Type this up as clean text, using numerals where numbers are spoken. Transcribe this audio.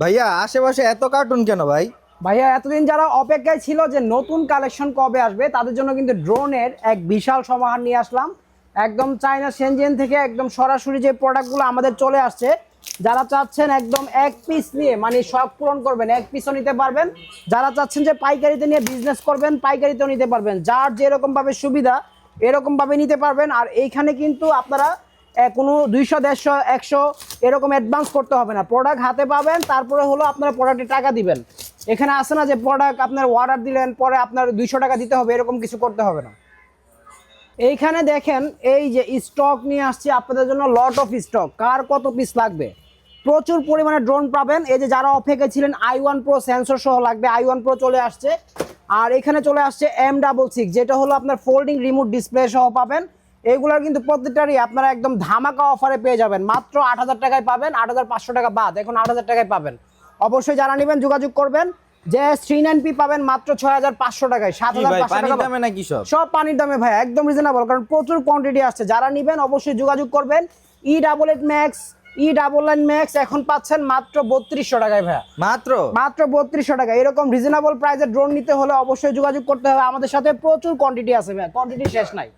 ভাইয়া আশেপাশে এত কার্টুন কেন ভাই? ভাইয়া এতদিন যারা অপেক্ষায় ছিল যে নতুন কালেকশন কবে আসবে তাদের জন্য কিন্তু ড্রোনের এক বিশাল সমাহার নিয়ে আসলাম। একদম চায়না সেনজেন থেকে একদম সরাসরি যে প্রোডাক্টগুলো আমাদের চলে আসছে, যারা চাচ্ছেন একদম এক পিস নিয়ে মানে শখ পূরণ করবেন এক পিসও নিতে পারবেন, যারা চাচ্ছেন যে পাইকারিতে নিয়ে বিজনেস করবেন পাইকারিতেও নিতে পারবেন, যার যেরকমভাবে সুবিধা এরকমভাবে নিতে পারবেন। আর এইখানে কিন্তু আপনারা কোনো 200 150 100 এরকম অ্যাডভান্স করতে হবে না, প্রোডাক্ট হাতে পাবেন তারপরে হলো আপনারা প্রোডাক্টে টাকা দিবেন। এখানে আসে না যে প্রোডাক্ট আপনার অর্ডার দিলেন পরে আপনার 200 টাকা দিতে হবে, এরকম কিছু করতে হবে না। এইখানে দেখেন এই যে স্টক নিয়ে আসছি আপনাদের জন্য, লট অফ স্টক, কার কত পিস লাগবে প্রচুর পরিমাণে ড্রোন পাবেন। এই যে যারা অপেক্ষায় ছিলেন i1 Pro সেন্সর সহ লাগবে, i1 Pro চলে আসছে। আর এখানে চলে আসছে M66, যেটা হলো আপনার ফোল্ডিং রিমোট ডিসপ্লে সহ পাবেন। এগুলোর কিন্তু প্রত্যেকটারই আপনারা একদম ধামাকা অফারে পেয়ে যাবেন, মাত্র 8,000 টাকায় পাবেন, 8,500 টাকা বাদ, এখন 8,000 টাকায় পাবেন। অবশ্যই যারা নেবেন যোগাযোগ করবেন। যে 390p পাবেন মাত্র 6,500 টাকায়, 7,500 টাকা দামে নাকি সব? সব পানির দামে ভাই, একদম রিজনেবল, কারণ প্রচুর কোয়ান্টিটি আসছে। যারা নেবেন অবশ্যই যোগাযোগ করবেন। E88 Max, E99 Max এখন পাচ্ছেন মাত্র 3200 টাকায় ভাইয়া, মাত্র মাত্র 3200 টাকা। এরকম রিজনেবল প্রাইসে ড্রোন নিতে হলে অবশ্যই যোগাযোগ করতে হবে আমাদের সাথে, প্রচুর কোয়ান্টিটি আছে ভাইয়া, কোয়ান্টিটি শেষ নাই।